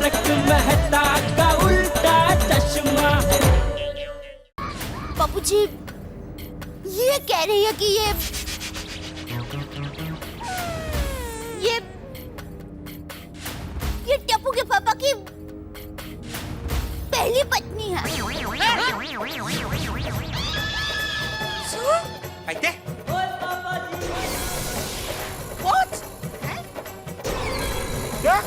तारक मेहता का उल्टा चश्मा। बाबूजी ये कह रही है कि ये टप्पू के पापा की पहली पत्नी है। आइते क्या?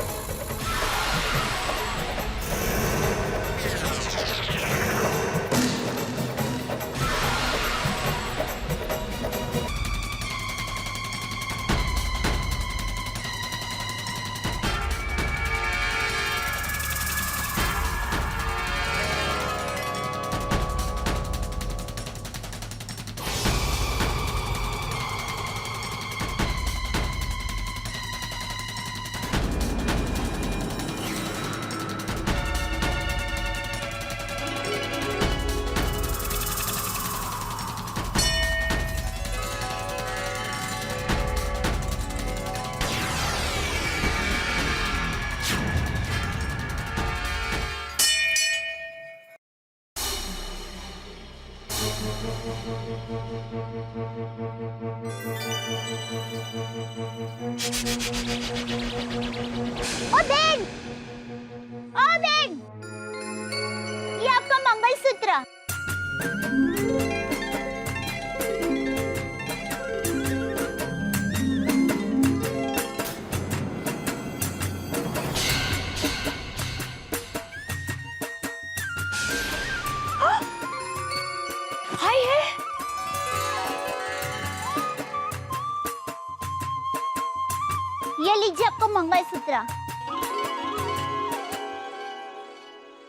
ओ बेन, ये आपका मंगलसूत्र। हाय है। ये लीजिए आपका मंगलसूत्र।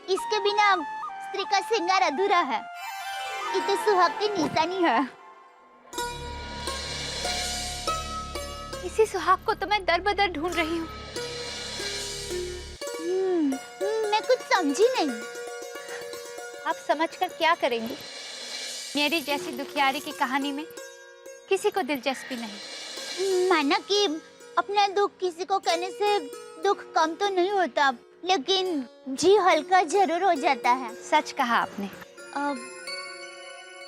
इसके बिना स्त्री का श्रृंगार अधूरा है। ये तो सुहाग की निशानी है। इसी सुहाग को तो मैं दर बदर ढूंढ रही हूँ। मैं कुछ समझी नहीं। आप समझकर क्या करेंगी? मेरी जैसी दुखियारी की कहानी में किसी को दिलचस्पी नहीं। माना कि अपना दुख किसी को कहने से दुख कम तो नहीं होता, लेकिन जी हल्का जरूर हो जाता है। सच कहा आपने।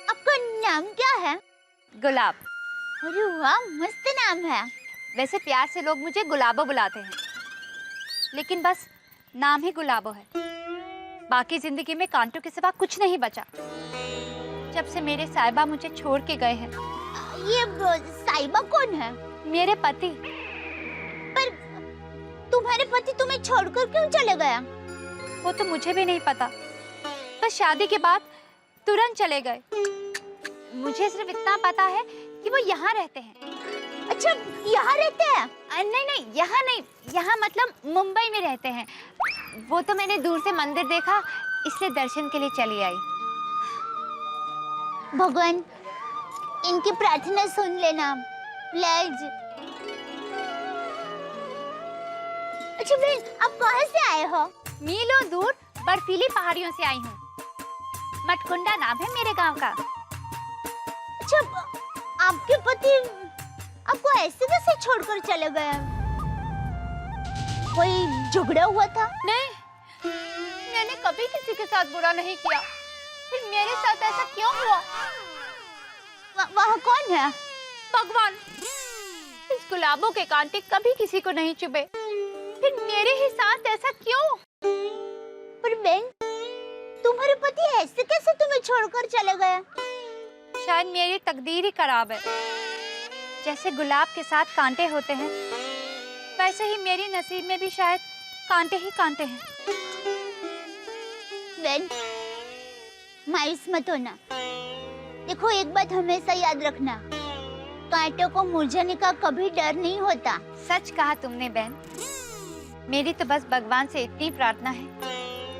आपका नाम क्या है? गुलाब। अरे वाह, मस्त नाम है। वैसे प्यार से लोग मुझे गुलाबो बुलाते हैं, लेकिन बस नाम ही गुलाबो है। बाकी जिंदगी में कांटों के सिवा कुछ नहीं बचा। जब से मेरे साहिबा मुझे छोड़ के गए हैं। ये साहिबा कौन है? मेरे पति। पर तुम्हारे पति तुम्हें छोड़कर क्यों चले गया? वो तो मुझे भी नहीं पता, बस शादी के बाद तुरंत चले गए। मुझे सिर्फ इतना पता है कि वो यहाँ रहते हैं। अच्छा, यहाँ रहते हैं? नहीं, यहाँ नहीं, यहाँ मतलब मुंबई में रहते हैं। वो तो मैंने दूर से मंदिर देखा, इसलिए दर्शन के लिए चली आई। भगवान, इनकी प्रार्थना सुन लेना प्लीज। अच्छा बहन, आप कहाँ से आए हो? मीलों दूर बर्फीली पहाड़ियों से आई हूँ। मटकुंडा नाम है मेरे गांव का। अच्छा, आपके पति आपको ऐसे कैसे छोड़कर चले गए? कोई झगड़ा हुआ था? नहीं, मैंने कभी किसी के साथ बुरा नहीं किया, फिर मेरे साथ ऐसा क्यों हुआ? वहाँ कौन है? भगवान, इस गुलाबों के कांटे कभी किसी को नहीं चुभे, फिर मेरे ही साथ ऐसा क्यों? पर बहन, तुम्हारे पति ऐसे कैसे तुम्हें छोड़कर चले गए? शायद मेरी तकदीर ही खराब है। जैसे गुलाब के साथ कांटे होते हैं, वैसे ही मेरी नसीब में भी शायद कांटे ही कांटे हैं। बहन, मायूस मत होना। देखो, एक बात हमेशा याद रखना, कांटों को मुरझाने का कभी डर नहीं होता। सच कहा तुमने बहन। मेरी तो बस भगवान से इतनी प्रार्थना है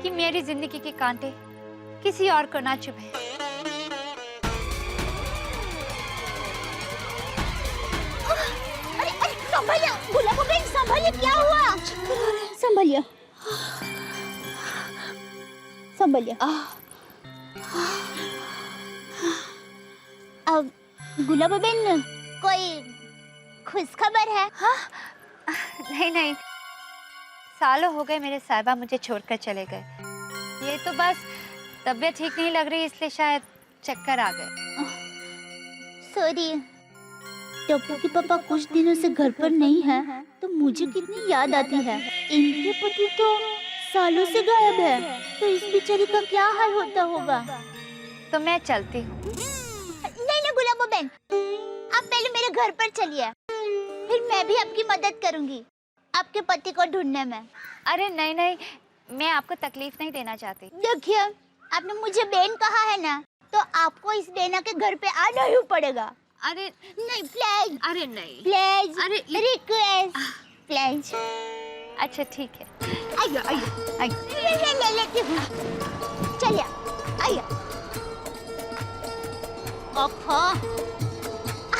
कि मेरी जिंदगी के कांटे किसी और को ना चुभे। अरे संभालिए, गुलाबो बहन संभालिए, क्या हुआ? संभालिए, संभालिए। अब गुलाबो बहन, कोई खुश खबर है? हाँ? नहीं, सालों हो गए मेरे साहिबा मुझे छोड़कर चले गए। ये तो बस तबीयत ठीक नहीं लग रही इसलिए शायद चक्कर आ गए। सॉरी, टप्पू के पापा कुछ दिनों से घर पर नहीं है तो मुझे कितनी याद आती है। इनके पति तो सालों से गायब है, तो इस बेचारी का क्या हाल होता होगा। तो मैं चलती हूँ। नहीं नहीं गुलाबो बहन, आप पहले मेरे घर पर चलिए, फिर मैं भी आपकी मदद करूंगी आपके पति को ढूंढने में। अरे नहीं नहीं, मैं आपको तकलीफ नहीं देना चाहती। देखिए, आपने मुझे बहन कहा है ना, तो आपको इस बेना के घर पे आना ही पड़ेगा। अरे नहीं प्लीज, अरे नहीं, प्लीज, अरे रिक्वेस्ट, प्लीज। अच्छा ठीक है। आइए आइए आइए, ले लेती हूँ। चलिए आइए। ओहो,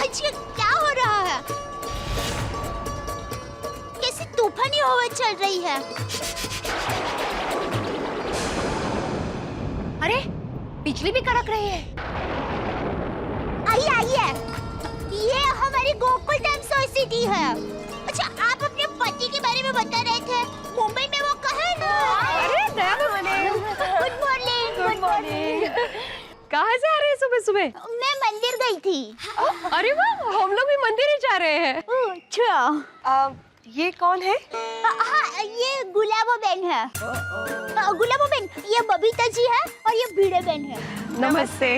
आज ये क्या हो रहा है? कैसी तूफानी हवा चल रही है। अरे बिजली भी कड़क रही है। आइए आइए, ये हमारी गोकुल डैम सोसाइटी है। अच्छा, आप अपने पति के बारे में बता रहे थे, मुंबई में वो कहाँ है ना? अरे गुड मॉर्निंग। Good morning. कहाँ से आ रहे हैं सुबह सुबह? मैं मंदिर गई थी। अरे वाह, हम लोग भी मंदिर ही जा रहे हैं। अच्छा, ये कौन है? हाँ, ये गुलाबो बहन है। गुलाबो बहन, ये बबीता जी है और ये भीड़े बहन है। नमस्ते।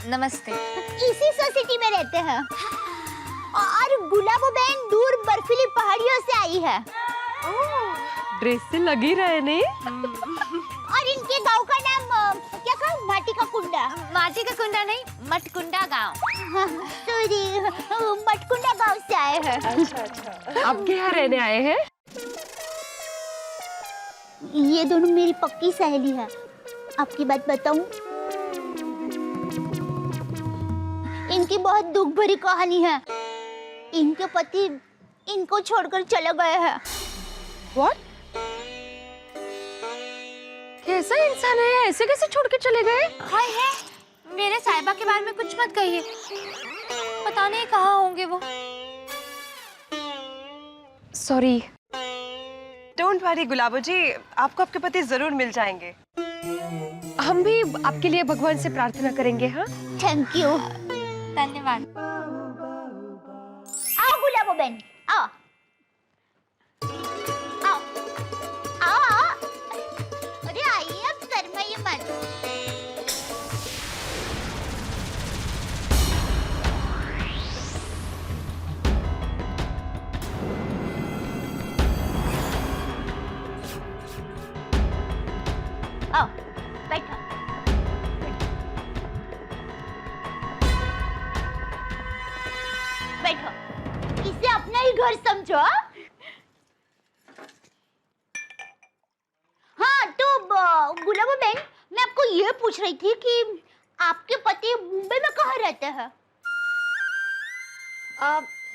नमस्ते। इसी सोसाइटी में रहते हैं। और गुलाबो बहन दूर बर्फीली पहाड़ियों से आई है। ड्रेस से लगी रहे नहीं? और इनके गांव का नाम क्या कहा? माटी का कुंडा। माटी का कुंडा नहीं, मटकुंडा गांव। सॉरी, मटकुंडा गांव से आए हैं। अच्छा। आपके यहाँ रहने आए हैं? ये दोनों मेरी पक्की सहेली है। आपकी बात बताऊं, इनकी बहुत दुख भरी कहानी है। इनके पति इनको छोड़कर चले गए हैं। What? कैसा इंसान है, ऐसे कैसे छोड़ के चले गए? हाय है, मेरे साहिबा के बारे में कुछ मत कहिए, पता नहीं कहाँ होंगे वो। सॉरी। डोंट वरी गुलाबो जी, आपको आपके पति जरूर मिल जाएंगे। हम भी आपके लिए भगवान से प्रार्थना करेंगे। हाँ, थैंक यू। धन्यवाद। आओ गुलाबो बहन, आओ आओ आओ आओ। अरे आइए, अब शर्माइए मत। आओ बैठो। बैठो, इसे अपना ही घर समझो। हाँ तो गुलाबो बहन, मैं आपको ये पूछ रही थी कि आपके पति मुंबई में कहाँ रहते हैं?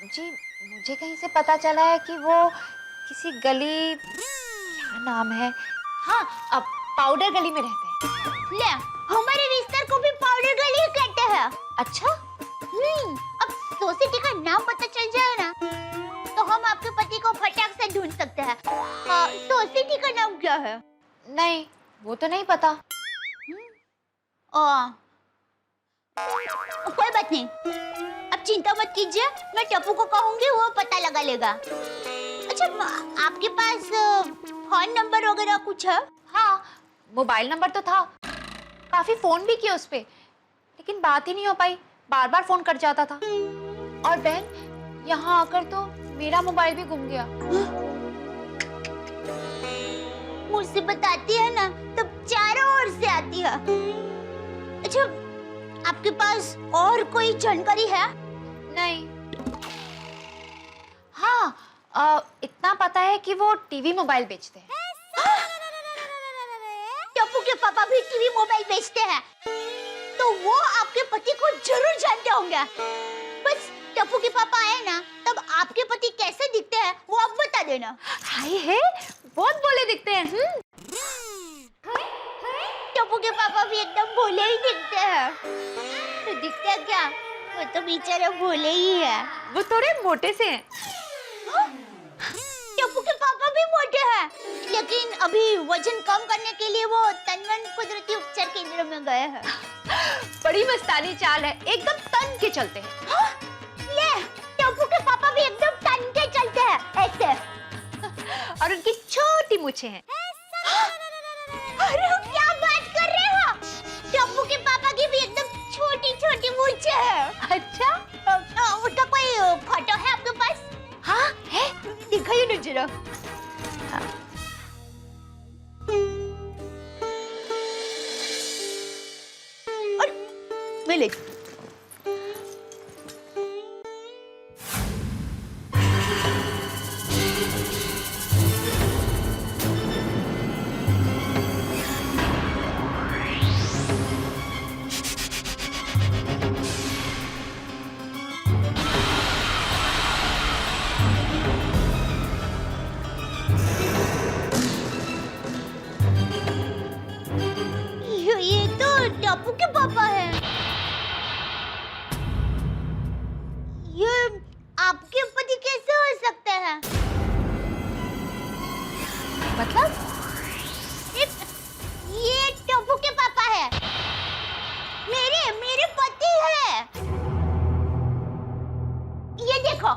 जी मुझे कहीं से पता चला है कि वो किसी गली, क्या नाम है, हाँ अब पाउडर गली में रहते हैं। ले, हमारे विस्तार को भी पाउडर गली ही कहते हैं। अच्छा, अब सोसाइटी का नाम पता चल जाए ना, तो हम आपके पति को फटाक से ढूंढ सकते हैं। सोसाइटी का नाम क्या है? नहीं वो तो नहीं पता। कोई बात नहीं, अब चिंता मत कीजिए, मैं टप्पू को कहूंगी, वो पता लगा लेगा। अच्छा, आपके पास फोन नंबर वगैरह कुछ है? हाँ, मोबाइल नंबर तो था, काफी फोन भी किए उस पे, लेकिन बात ही नहीं हो पाई, बार बार फोन कट जाता था। और बहन, यहाँ आकर तो मेरा मोबाइल भी गुम गया। मुझसे बताती है ना, तब चारों ओर से आती है। अच्छा, आपके पास और कोई जानकारी है? नहीं। हाँ, इतना पता है कि वो टीवी मोबाइल बेचते हैं। टप्पू के पापा भी टीवी मोबाइल बेचते हैं, तो वो आपके पति को जरूर जानते होंगे। बस टप्पू के पापा आए ना, तब आपके पति कैसे दिखते हैं वो आप बता देना। हाय है, बहुत भोले दिखते हैं। टप्पू के पापा भी एकदम भोले ही दिखते हैं। तो दिखते हैं क्या, वो तो बेचारे भोले ही है। वो थोड़े मोटे से हैं। टप्पू के पापा भी मोटे हैं। लेकिन अभी वजन कम करने के लिए वो तनवन कुदरती उपचार केंद्र में गए हैं। बड़ी मस्तानी चाल है, एकदम तन के चलते हैं। हाँ? ले, टप्पू के पापा भी एकदम तन के चलते हैं, ऐसे। और उनकी छोटी मूछें हैं। हाँ? अरे क्या बात कर रहे हो? टप्पू के पापा की भी एकदम छोटी-छोटी मूछें हैं। अच्छा, उनका कोई फोटो है आपके पास? हाँ है, दिखाइए ना जरा। मिले। ये तो टप्पू के पापा हैं। ये आपके पति कैसे हो सकते हैं? मतलब ये टप्पू के पापा है। मेरे पति है। ये देखो।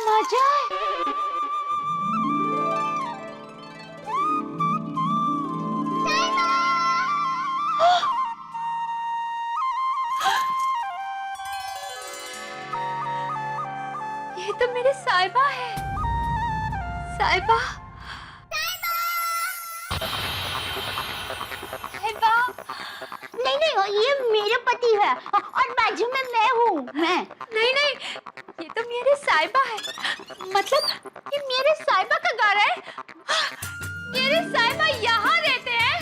मजा है। ये तो मेरे साहिबा है। साहिबा, साहिबा। नहीं, ये मेरे पति है और बाजू में मैं हूँ। नहीं, ये तो मेरे साहिबा है। मतलब ये मेरे साहिबा का घर है। मेरे साहिबा यहाँ रहते हैं।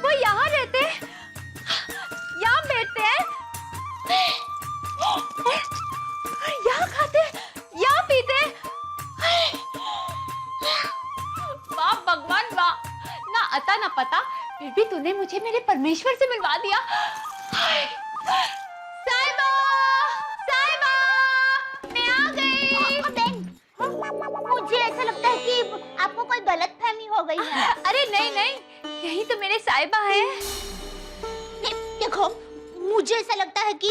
वो यहाँ रहते हैं, यहाँ बैठते हैं, यहाँ खाते हैं, यहाँ पीते हैं। वाह भगवान वाह, ना अता ना पता, फिर भी तूने मुझे मेरे परमेश्वर से मिलवा दिया। साहिबा, साहिबा, मैं आ गई। मुझे ऐसा लगता है कि आपको कोई गलतफहमी हो गई है। अरे नहीं, यही तो मेरे साहिबा है। देखो, मुझे ऐसा लगता है कि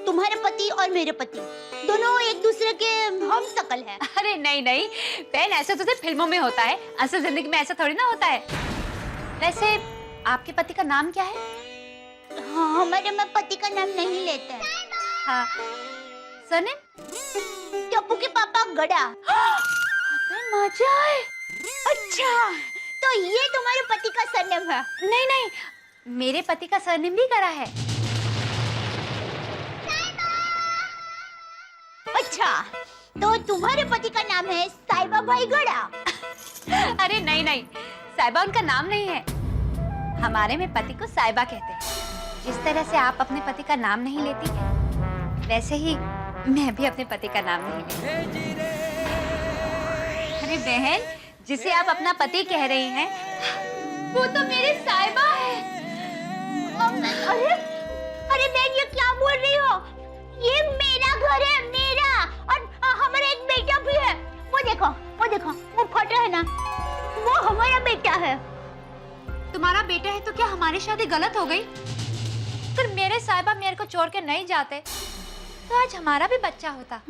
तुम्हारे पति और मेरे पति दोनों एक दूसरे के हम शकल हैं। अरे नहीं, बहन, ऐसा तो सिर्फ फिल्मों में होता है, असल जिंदगी में ऐसा थोड़ी ना होता है। वैसे आपके पति का नाम क्या है? हाँ, हमारे में पति का नाम नहीं लेते हैं। हाँ, सरनेम? टप्पू के पापा गड़ा। मजा है। अच्छा, तो ये तुम्हारे पति का सरनेम है? नहीं, मेरे पति का सरनेम भी गड़ा है। अच्छा, तो तुम्हारे पति का नाम है साहिबा भाई गड़ा। अरे नहीं, साहिबा उनका नाम नहीं है। हमारे में पति को साहिबा कहते हैं। जिस तरह से आप अपने पति का नाम नहीं लेती हैं, वैसे ही मैं भी अपने पति का नाम नहीं लेती। अरे बहन, जिसे आप अपना पति कह रही हैं, वो तो मेरे साहिबा है। अरे बहन, ये क्या बोल रही हो? ये मेरा घर है, मेरा, और हमारा एक बेटा भी है। वो देखो, वो फोटो है ना, वो हमारा बेटा है। तुम्हारा बेटा है तो क्या हमारी शादी गलत हो गई? अगर मेरे साहिबा मेरे को छोड़ के नहीं जाते तो आज हमारा भी बच्चा होता।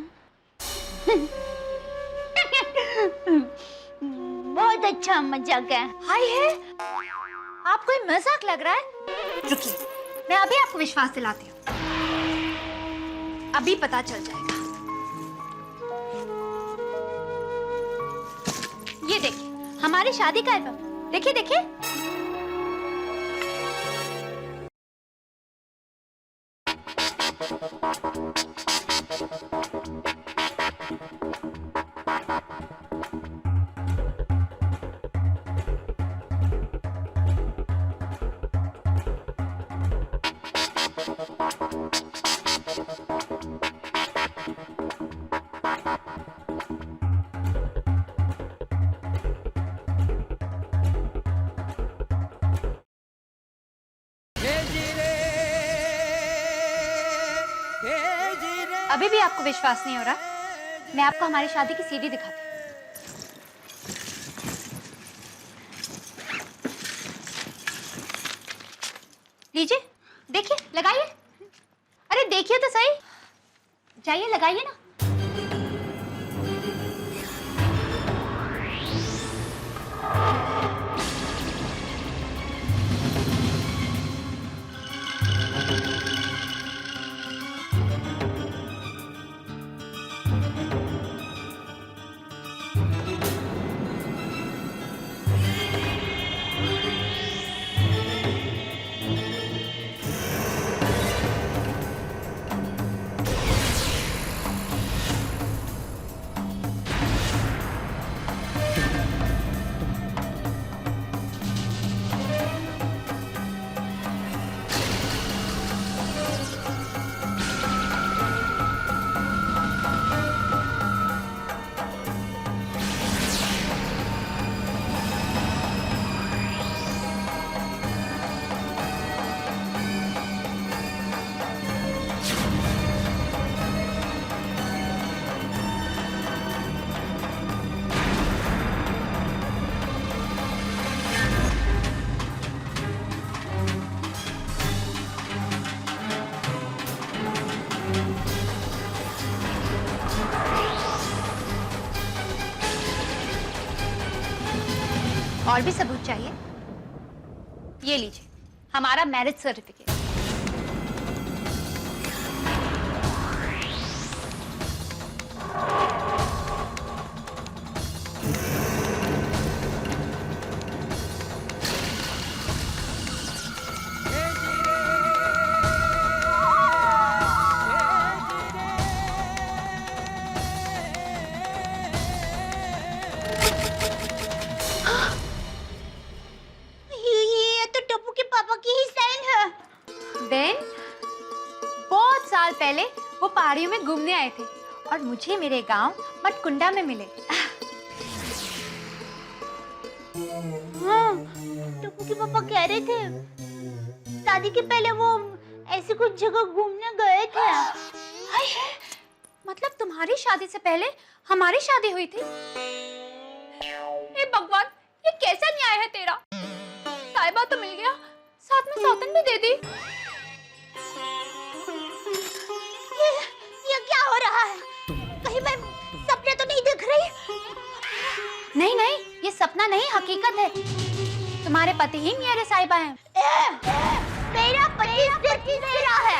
बहुत अच्छा मजाक है। हाय है, आपको ये मजाक लग रहा है? रुकिए, मैं अभी आपको विश्वास दिलाती हूँ। अभी पता चल जाएगा। ये देखिए, हमारी शादी का एल्बम। देखिए। अभी भी आपको विश्वास नहीं हो रहा? मैं आपको हमारी शादी की सीडी दिखाती हूँ। लीजिए, देखिए, लगाइए। अरे देखिए तो सही, जाइए लगाइए ना। और भी सबूत चाहिए? ये लीजिए, हमारा मैरिज सर्टिफिकेट। ये तो टप्पू के पापा की ही साइन है। बेन, बहुत साल पहले वो पहाड़ियों में घूमने आए थे और मुझे मेरे गांव मटकुंडा में मिले। हाँ, टप्पू के पापा कह रहे थे शादी के पहले वो ऐसी कुछ जगह घूमने गए थे। मतलब तुम्हारी शादी से पहले हमारी शादी हुई थी? हे भगवान, ये कैसा न्याय है तेरा? साहिबा तो मिल गया, साथ में सौतन भी दे दी। ये क्या हो रहा है? कहीं मैं सपने तो नहीं देख रही? नहीं नहीं, ये सपना नहीं, हकीकत है। तुम्हारे पति ही मेरे साहिबा हैं। मेरा पति सिर्फ मेरा है।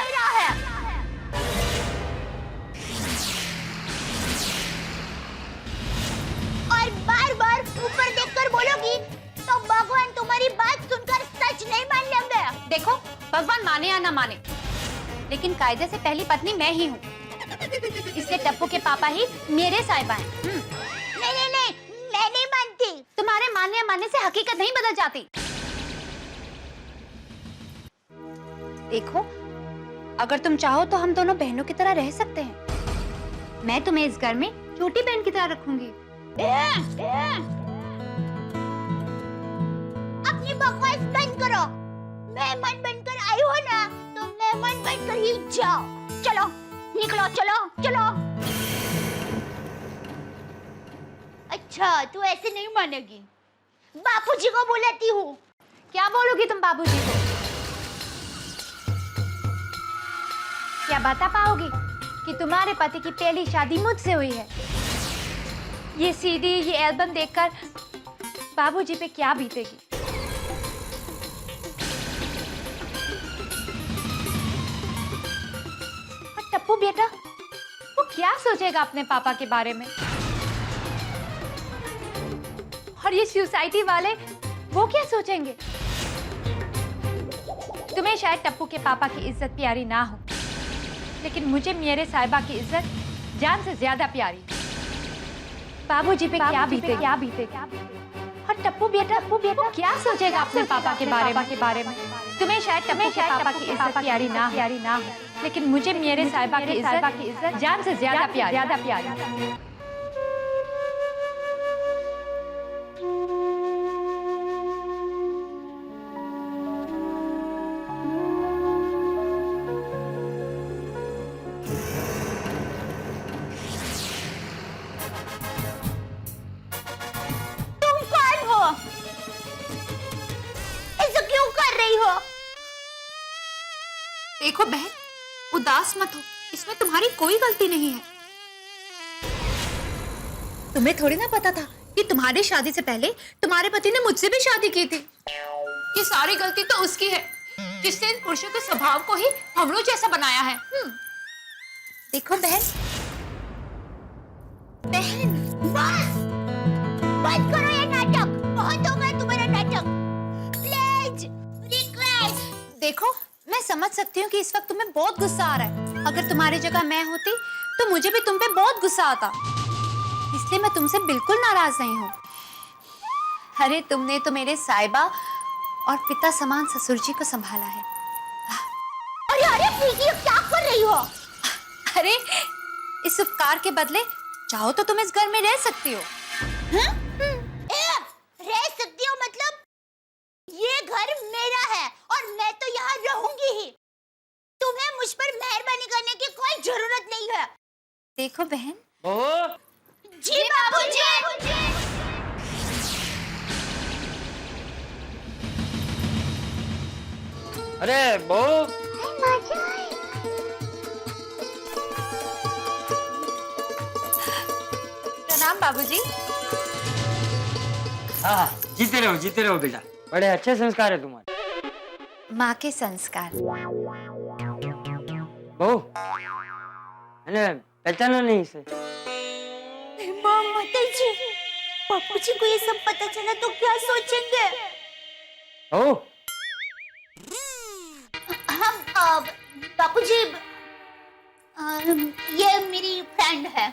और बार बार ऊपर देखकर बोलोगी तो भगवान तुम्हारी बात सुनकर सच नहीं मान लेंगे। देखो, भगवान माने या ना माने, लेकिन कायदे से पहली पत्नी मैं ही हूँ। इसलिए टप्पू के पापा ही मेरे साहिबा हैं। नहीं, मैं नहीं मानती। तुम्हारे मानने या मानने से हकीकत नहीं बदल जाती। देखो, अगर तुम चाहो तो हम दोनों बहनों की तरह रह सकते हैं। मैं तुम्हें इस घर में छोटी बहन की तरह रखूंगी। अपनी बकवास बंद करो। मेहमान बनकर आई हो ना, तो मेहमान बनकर ही जाओ। चलो, निकलो, चलो। अच्छा, तू ऐसे नहीं मानेगी। बापूजी को बुलाती हूँ। क्या बोलोगी तुम बाबूजी को? क्या बता पाओगी कि तुम्हारे पति की पहली शादी मुझसे हुई है? ये सीडी, ये एल्बम देखकर बाबूजी पे क्या बीतेगी? और टप्पू बेटा, वो क्या सोचेगा अपने पापा के बारे में? और ये सोसाइटी वाले, वो क्या सोचेंगे? तुम्हें शायद टप्पू के पापा की इज्जत प्यारी ना हो, लेकिन मुझे मेरे साहिबा की इज्जत जान से ज्यादा प्यारी। बाबूजी पे क्या बीते? और टप्पू बेटा क्या सोचेगा अपने पापा के बारे में? तुम्हें शायद टप्पू के पापा की इज्जत प्यारी ना हो, लेकिन मुझे मेरे साहिबा की इज्जत जान से ज्यादा प्यारी। देखो बहन, उदास मत हो, इसमें तुम्हारी कोई गलती नहीं है। तुम्हें थोड़ी ना पता था कि तुम्हारी शादी से पहले तुम्हारे पति ने मुझसे भी शादी की थी। ये सारी गलती तो उसकी है, जिसने इन पुरुषों के स्वभाव को ही हमलों जैसा बनाया है। देखो बहन, बहन बंद करो ये नाटक, बहुत हो गया तुम्हारा नाटक। Please request. देखो, मैं समझ सकती हूँ कि इस वक्त तुम्हें बहुत गुस्सा आ रहा है। अगर तुम्हारी जगह मैं होती तो मुझे भी तुम पे बहुत गुस्सा आता, इसलिए मैं तुमसे बिल्कुल नाराज नहीं हूँ। अरे तुमने तो मेरे साहिबा और पिता समान ससुर जी को संभाला है। अरे अरे प्रीति, क्या कर रही हो? अरे इस उपकार के बदले चाहो तो तुम इस घर में रह सकती हो। रह सकती हो मतलब? ये घर मेरा है और मैं तो यहाँ रहूंगी ही। तुम्हें मुझ पर मेहरबानी करने की कोई जरूरत नहीं है। देखो बहन। बहू, जी बाबूजी। अरे बहू, प्रणाम बाबूजी। हाँ जीते रहो बेटा, बड़े अच्छे संस्कार है तुम्हारे। माँ के संस्कार। बहू, मैंने पहचाना नहीं इसे। माताजी, बाबूजी को ये सब पता चला तो क्या सोचेंगे? बहू, हम बाबूजी, ये मेरी फ्रेंड है।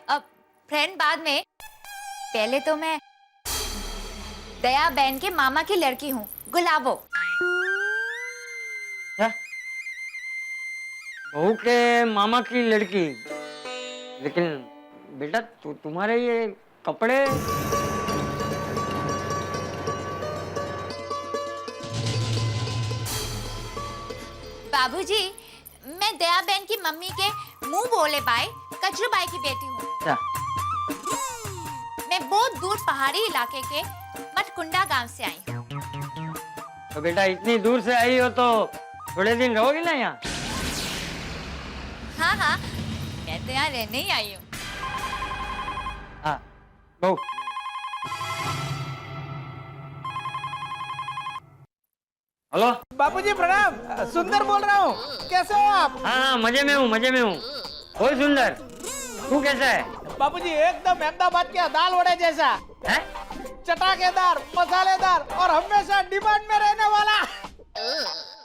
अब फ्रेंड बाद में, पहले तो मैं दया बहन के मामा की लड़की हूँ, गुलाबो। क्या? बहू के मामा की लड़की? लेकिन बेटा तुम्हारे ये कपड़े। बाबूजी, मैं दया बहन की मम्मी के मुंह बोले बाई कचरू बाई की बेटी हूँ। क्या? मैं बहुत दूर पहाड़ी इलाके के मटकुंडा गांव से आई हूँ। तो बेटा इतनी दूर से आई हो तो थोड़े दिन रहोगी ना यहाँ? हाँ हाँ, मैं तो यहाँ रहने ही आई हूँ। हाँ बहू, हेलो बापूजी प्रणाम, सुंदर बोल रहा हूँ। कैसे हो आप? हाँ मजे में हूँ। बहुत सुंदर, तू कैसा है? बापूजी एकदम अहमदाबाद के दाल वड़े जैसा है? चटाकेदार, मसालेदार और हमेशा डिमांड में रहने वाला।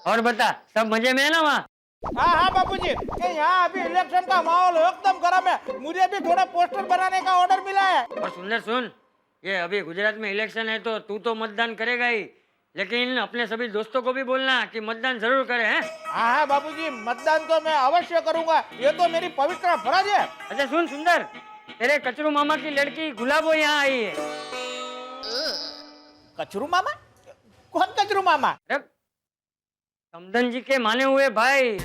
और बता, सब मजे में है ना वहाँ? हाँ बापूजी, यहाँ अभी इलेक्शन का माहौल एकदम गर्म है। मुझे भी थोड़ा पोस्टर बनाने का ऑर्डर मिला है। और सुंदर सुन, ये अभी गुजरात में इलेक्शन है तो तू तो मतदान करेगा ही, लेकिन अपने सभी दोस्तों को भी बोलना कि मतदान जरूर करें। हैं? हाँ बापूजी, मतदान तो मैं अवश्य करूंगा, ये तो मेरी पवित्र फर्ज है। अच्छा सुन सुंदर, तेरे कचरू मामा की लड़की गुलाबो यहाँ आई है। कचरू मामा? कौन कचरू मामा? अरे समदन जी के माने हुए भाई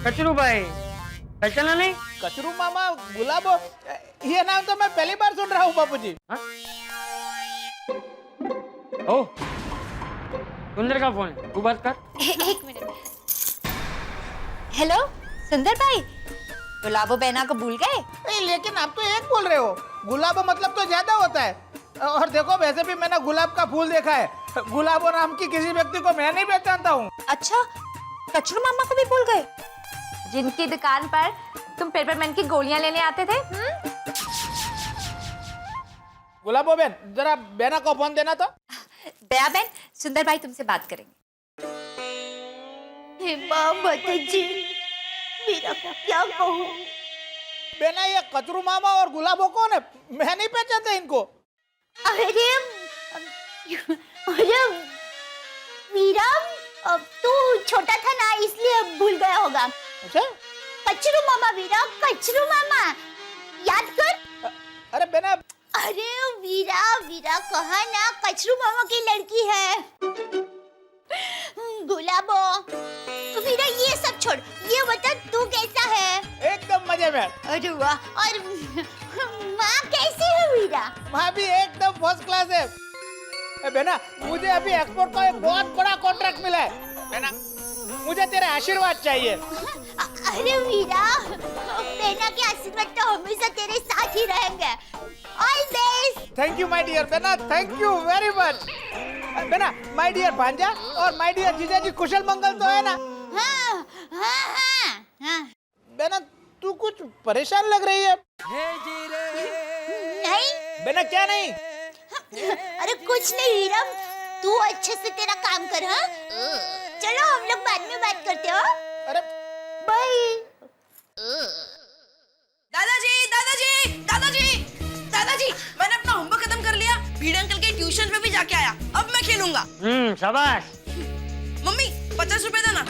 कचरू भाई, पहचाना नहीं? कचरू मामा गुलाबो, ये नाम तो मैं पहली बार सुन रहा हूँ बापूजी। हाँ? ओ सुंदर का फोन है, तू बात कर। एक मिनट। हेलो सुंदर भाई, गुलाबो बहना को भूल गए? लेकिन आप तो एक बोल रहे हो, गुलाबो मतलब तो ज्यादा होता है। और देखो वैसे भी मैंने गुलाब का फूल देखा है, गुलाबो नाम की किसी व्यक्ति को मैं नहीं पहचानता हूँ। अच्छा, कचरू मामा को भी भूल गए, जिनकी दुकान पर तुम पेपरमेंट की गोलियां लेने आते थे? गुलाबो बहन, जरा बहना को फोन देना तो। दया बहन, सुंदर भाई तुमसे बात करेंगे। माताजी, मेरा क्या कहूँ? बहना ये कचरू मामा और गुलाबो कौन है? मैं नहीं पहचानता इनको। अरे वीरा, तू छोटा था ना इसलिए भूल गया होगा। अच्छा? कचरू मामा वीरा, कचरू मामा, याद कर। अरे बहना, अरे वीरा कहा ना, कचरू मामा की लड़की है गुलाबो। वीरा ये सब छोड़, ये बता तू कैसा है? एकदम मजे में। अरे वाह, और माँ कैसी है वीरा? माँ भी एकदम फर्स्ट क्लास है। बहना, मुझे अभी एक्सपोर्ट का एक बहुत बड़ा कॉन्ट्रैक्ट मिला है। बहना, मुझे तेरे आशीर्वाद चाहिए। अरे वीरा, बेना के आशीर्वाद तो हमेशा तेरे साथ ही रहेंगे। All best. Thank you my dear बेना, थैंक यू वेरी मच। बेना, माय डियर भांजा और माय डियर जीजा जी कुशल मंगल तो है ना? हाँ, हाँ, हाँ, हाँ। बेना तू कुछ परेशान लग रही है। नहीं बेना क्या नहीं? अरे कुछ नहीं हीरम, तू अच्छे से तेरा काम कर। हाँ चलो हम लोग बाद में बात करते हो। अरे बाय। दादाजी दादाजी दादाजी दादाजी, मैंने अपना होमवर्क खत्म कर लिया, भीड़ अंकल के ट्यूशन पे भी जाके आया, अब मैं खेलूंगा। शाबाश। मम्मी 50 रुपए देना।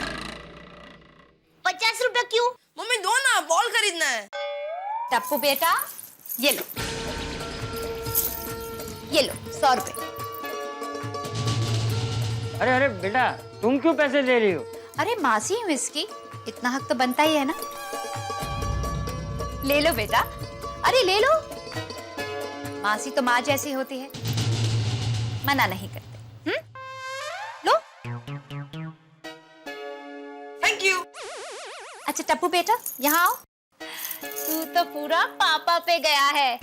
50 रुपए क्यों? मम्मी दो ना, बॉल खरीदना है। टप्पू बेटा, ये लो 100 रुपए। अरे अरे बेटा, तुम क्यों पैसे दे रही हो? अरे मासी हूँ इसकी, इतना हक तो बनता ही है ना। ले लो बेटा, अरे ले लो, मासी तो माँ जैसी होती है, मना नहीं करते। लो। Thank you. अच्छा टप्पू बेटा, यहाँ आओ। तू तो पूरा पापा पे गया है,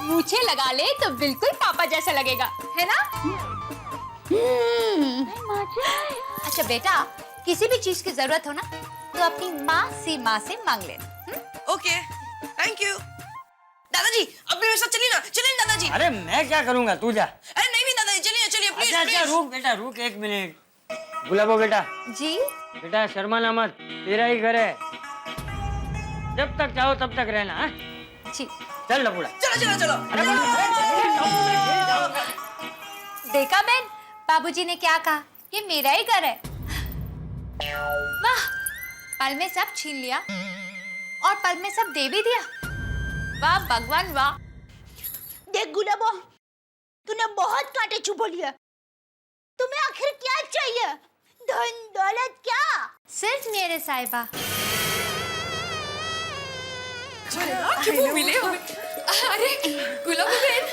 मूछें लगा ले तो बिल्कुल पापा जैसा लगेगा, है ना? अच्छा बेटा, किसी भी चीज की जरूरत हो ना तो अपनी माँ से मांग लेना। Okay, thank you. दादाजी अब भी मेरे साथ चलिए ना, चलिए दादाजी। अरे मैं क्या करूंगा, तू जा। अरे नहीं दादाजी, चलिए चलिए प्लीज। अच्छा अच्छा, रुक बेटा रुक, 1 मिनट। गुलाबो बेटा, जी बेटा शर्माना मत, तेरा ही घर है, जब तक चाहो तब तक रहना। हाँ? जी। चल लपुड़ा। चलो चलो चलो। देखा बहन, बाबूजी ने क्या कहा, ये मेरा ही घर है। वाह, पल में सब छीन लिया और पल में सब दे भी दिया। वाह भगवान वाह। देख गुलाबो, तूने बहुत कांटे चुभो लिया। तुम्हें आखिर क्या चाहिए? धन दौलत क्या? सिर्फ मेरे साहिबा। क्यों मिले हमें? अरे गुलाबो बहन,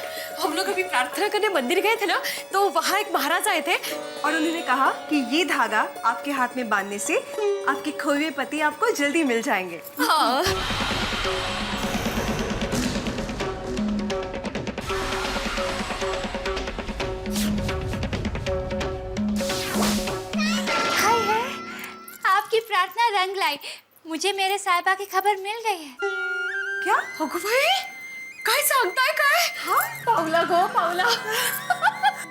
हम लोग अभी प्रार्थना करने मंदिर गए थे ना, तो वहाँ एक महाराज आए थे और उन्होंने कहा कि ये धागा आपके हाथ में बांधने से आपके खोए हुए पति आपको जल्दी मिल जाएंगे। हाँ। हाय हाय, आपकी प्रार्थना रंग लाई, मुझे मेरे साहिबा की खबर मिल गई है। क्या? अगुवाई? काय सांगताय काय? हाँ? पावला गो पावला।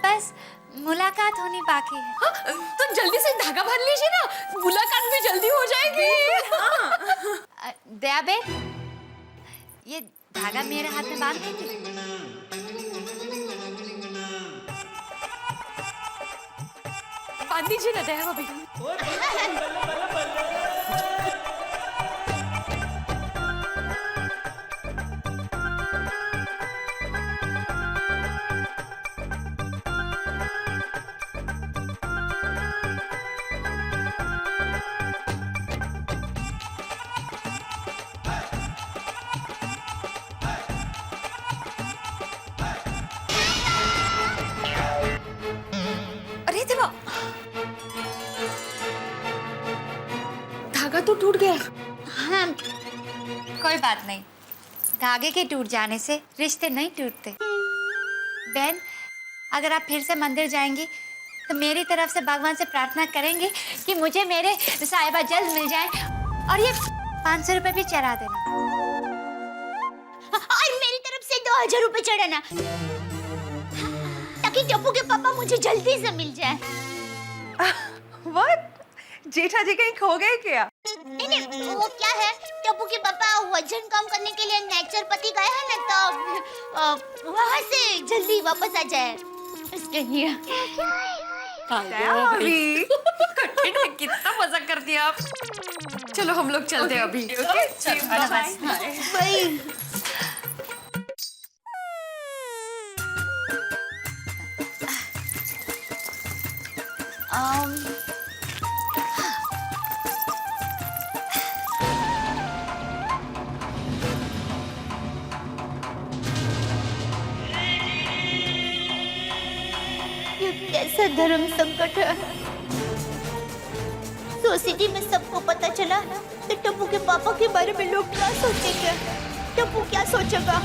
बस मुलाकात होनी बाकी है। हाँ, तो जल्दी से धागा बांध लीजिए ना, मुलाकात भी जल्दी हो जाएगी। दया बेन, ये धागा मेरे हाथ में बांध देंगे? बांध दीजिए ना दया भाभी। अरे देवा, धागा तो टूट गया। हाँ, कोई बात नहीं, धागे के टूट जाने से रिश्ते नहीं टूटते। बहन, अगर आप फिर से मंदिर जाएंगी तो मेरी तरफ से भगवान से प्रार्थना करेंगे कि मुझे मेरे साहिबा जल्द मिल जाए, और ये 500 रुपए भी चढ़ा देना। और मेरी तरफ से 2000 रुपए चढ़ाना, ताकि टप्पू के पापा मुझे जल्दी से मिल जाए। What? जेठा जी कहीं खो गए क्या? नहीं, वो क्या है, टप्पू के पापा वजन कम करने के लिए नेचुरोपैथी गए हैं ना, तो वहाँ से जल्दी वापस आ जाए इसके लिए। अभी कितना मजाक कर दिया आप। चलो हम लोग चलते हैं अभी। बाय। ये कैसा धर्म संकट है। सोसाइटी में सबको पता चला तो टप्पू के पापा के बारे में लोग क्या सोचेंगे? टप्पू क्या सोचेगा?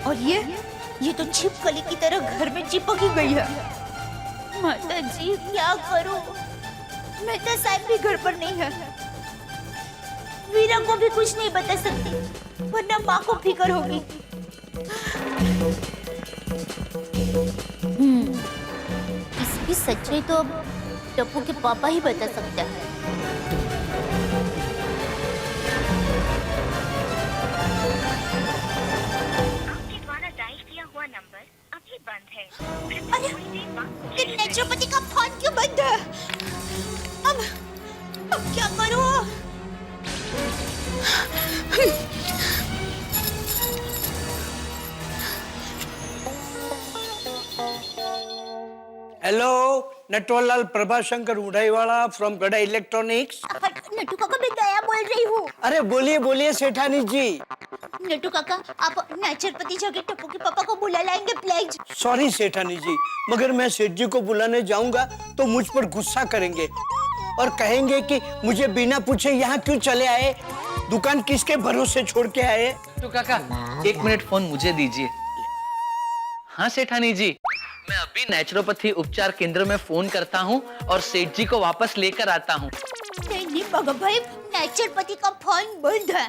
और ये तो छिपकली की तरह घर में चिपक ही गई है। माता जी क्या करूं? मैं तो साहब भी घर पर नहीं है। वीरा को भी कुछ नहीं बता सकती वरना माँ को फिक्र होगी। इसकी सच्चाई तो अब टप्पू के पापा ही बता सकते हैं। आपके द्वारा डायल किया हुआ नंबर अभी बंद है। अरे नेचुरोपैथी का फोन क्यों बंद है? अब क्या करूं? हेलो, नटवरलाल प्रभाशंकर उड़ाईवाला फ्रॉम गड़ा इलेक्ट्रॉनिक्स। नट्टू काका मैं दया बोल रही हूँ। अरे बोलिए बोलिए सेठानी जी। नट्टू काका आप नेचुरोपैथी जगह टप्पू के पापा को बुला लाएंगे प्लीज। सॉरी सेठानी जी, मगर मैं सेठ जी को बुलाने जाऊंगा तो मुझ पर गुस्सा करेंगे और कहेंगे कि मुझे बिना पूछे यहाँ क्यों चले आए, दुकान किसके भरोसे छोड़ के आए। तो काका 1 मिनट फोन मुझे दीजिए। हाँ सेठानी जी, मैं अभी नेचुरोपैथी उपचार केंद्र में फोन करता हूँ और सेठ जी को वापस लेकर आता हूँ। नहीं बाबा भाई, नेचुरोपैथी का फोन बंद है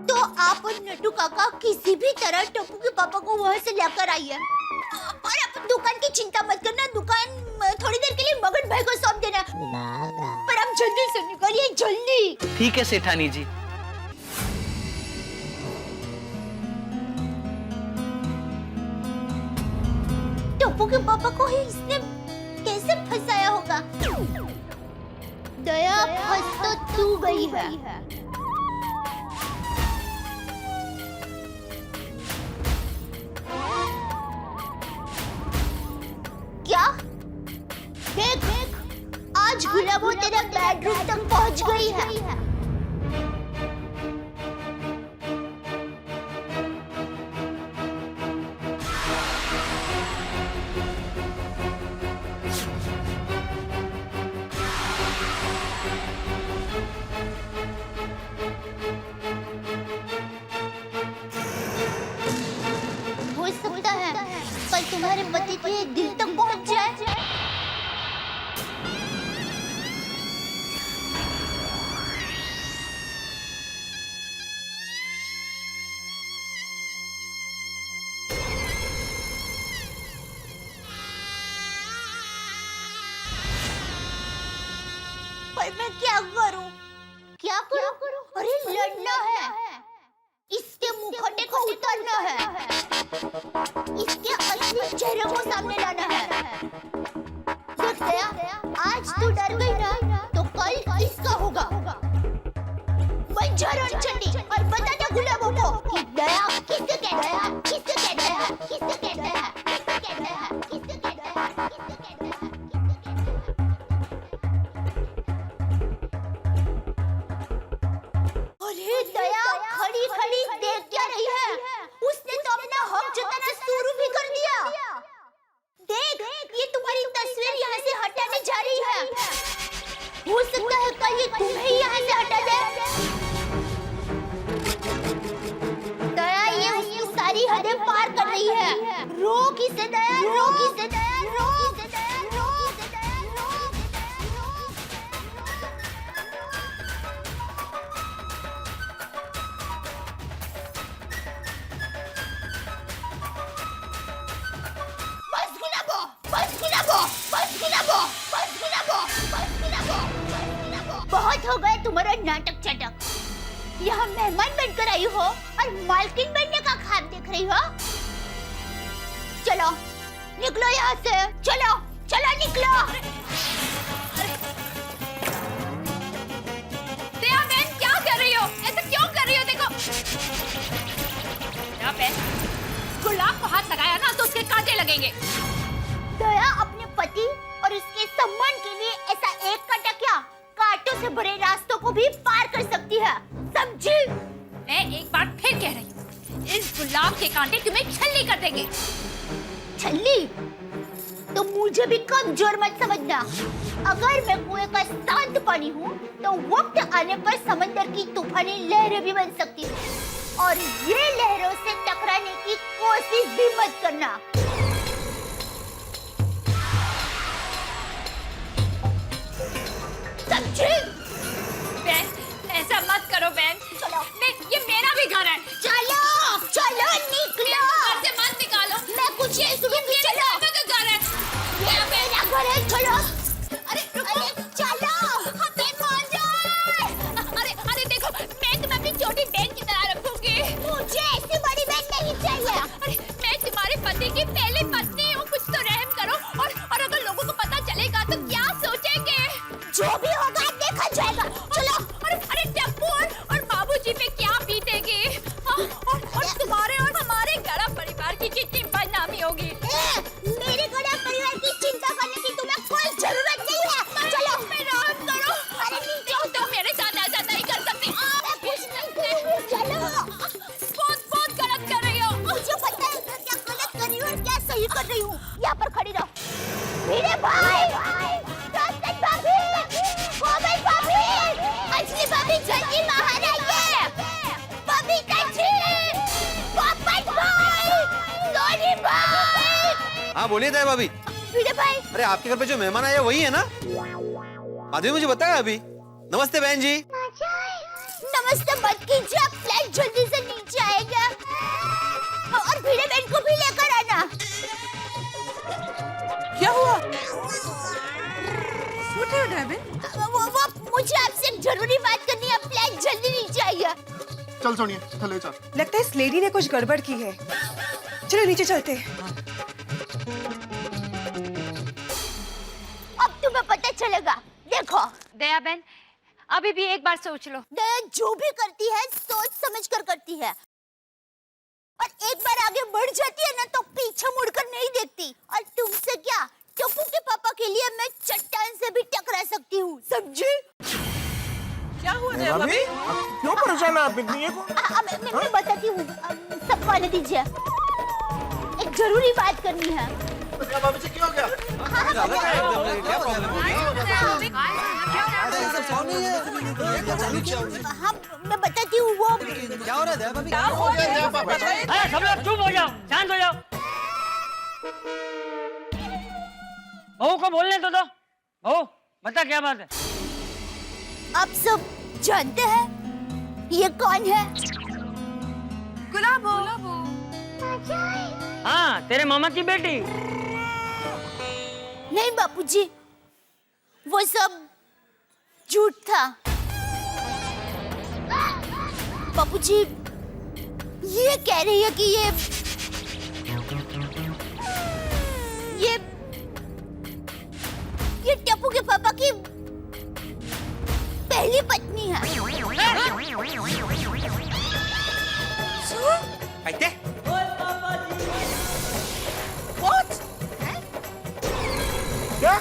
तो आप नट्टू काका किसी भी तरह टप्पू के पापा को वहाँ से लेकर आइए। और आप दुकान की चिंता मत करना, दुकान थोड़ी देर के लिए मगन भाई को सौंप देना। पर आप जल्दी से निकलिए, जल्दी। ठीक है सेठानी जी। टप्पू के पापा को ही इसने कैसे फंसाया होगा? दया फंस तो तू गई है। क्या? देख, आज गुलाबो तेरे बेडरूम तक पहुंच गई है। हो सकता है कल तुम्हारे पति के दिल तक पहुंच जाए। पर मैं क्या करूं? क्या करूं? अरे लड़ना है, इसके मुखौटे को उतारना है, इसके असली चेहरे को सामने लाना है। देख दया, आज तू डर गई ना तो कल इसका होगा। बन जा रणचंडी और बता दे गुलाबों को कि दया किससे कहता है, किससे कहता है, किससे कहता है, किससे कहता है, किससे कहता है, किससे कहता है। अरे दया खड़ी खड़ी देख क्या रही है? उसने तो अपना हक जताना शुरू भी कर दिया। देख, ये तुम्हारी तस्वीर यहाँ से हटाने जा रही है। हो सकता है कल ये तुम्हें ही यहाँ से हटा दे। दया ये उसकी सारी हदें पार कर रही है। रोक इसे दया, रोक इसे दया, रोक इसे दया, रोक इसे दया, रोक इसे दया, बस गुलाबो, बस गुलाबो, बस गुलाबो, बस गुलाबो, बस गुलाबो, बस गुलाबो। बहुत हो गए तुम्हारा नाटक चटक। यहाँ मेहमान बनकर आई हो और मालकिन बनने का ख्वाब देख रही हो। चलो निकलो यहाँ से, चलो चलो निकलो। दया बहन क्या कर रही हो? ऐसा क्यों कर रही हो? देखो दया बहन, गुलाब को हाथ लगाया ना तो उसके कांटे लगेंगे। दया अपने पति और उसके सम्मान के लिए ऐसा एक कांटा क्या, कांटों से भरे रास्तों को भी पार कर सकती है, समझी? मैं एक बार फिर कह रही हूँ, इस गुलाब के कांटे तुम्हें छलनी कर देंगे। छल्ली? तो मुझे भी कमजोर मत समझना। अगर मैं कुएं का शांत पानी हूँ तो वक्त आने पर समंदर की तूफानी लहरें भी बन सकती हूँ और ये लहरों से टकराने की कोशिश भी मत करना। समझी? बहन, ऐसा मत करो बहन। चलो, ये मेरा भी घर है। चलो चलो निकलो। घर से मत निकालो। मैं कुछ ये सुनूंगी। चलो, का घर है। ये मेरा घर है। चलो। अरे अरे चलो। हमें मान जाए। अरे देखो, मैं तुम्हें अपनी छोटी बहन की तरह रखूंगी। मुझे ऐसी बड़ी बहन नहीं चाहिए। अरे मैं तुम्हारे पति की पहली पत्नी हूँ, कुछ तो रहम करो। और अगर लोगों को पता चलेगा तो क्या सोचेंगे? जो भी होगा देखा जाएगा। चलो। अरे टप्पू और बाबूजी पे क्या बीतेगी? हाँ, और तुम्हारे और हमारे गड़ा परिवार की कितनी बदनामी होगी। मेरे गड़ा परिवार की चिंता करने की तुम्हें कोई जरूरत नहीं है। चलो। मैं रहम करो। अरे नीचे तुम मेरे साथ ऐसा नहीं कर सकती। मैं कुछ नहीं करूँगी। चलो। बहुत गलत कर रही हो। मुझे पता है मैं क्या गलत कर रही हूँ और क्या सही कर रही हूँ। यहाँ पर खड़ी रहो। मेरे भाई, रोशन भाभी, कोमल भाभी, अंजलि भाभी, जल्दी बाहर आइए। भाभी चाची, पोपट भाई, सोनी भाई। हाँ बोलिए दया भाभी। वीरे भाई। अरे आपके घर पे जो मेहमान आए वही है ना? आदमी मुझे बताया अभी। नमस्ते बहन जी। नमस्ते मत कीजिए, आप फ्लैट जल्दी से नीचे आएगा और वीरे बहन को भी लेकर आना। क्या हुआ? What are you doing? वो मुझे आपसे एक जरूरी बात करनी है, फ्लैट जल्दी नीचे आइए। चल सोनिया, चल ले चल। लगता है इस लेडी ने कुछ गड़बड़ की है। चलो नीचे चलते हैं। अब तुम्हें पता चलेगा। देखो दया बहन, अभी भी एक बार सोच लो। दया जो भी करती है सोच समझ कर करती है और एक बार आगे बढ़ जाती है ना तो पीछे मुड़कर नहीं देखती। और तुमसे क्या, टप्पू के पापा के लिए मैं चट्टान से भी टकरा सकती हूँ, समझी? क्या हुआ दया भाभी? क्यों परेशान है आप इतनी? मैं बताती हूँ, सब पाने दीजिए। एक जरूरी बात करनी है। दया भाभी से क्या हो गया? क्या प्रॉब्लम हाँ मैं बताती हूँ। वो क्या हो रहा है दया भाभी? अरे सब लोग चुप हो जाओ, शांत हो जाओ। बहू को बोलने तो दो। बहू बता क्या बात है? आप सब जानते हैं ये कौन है? गुलाबो। हाँ, तेरे मामा की बेटी। नहीं बापूजी, वो सब झूठ था। बापूजी ये कह रही है कि ये टप्पू के पापा की पहली पत्नी है। क्या?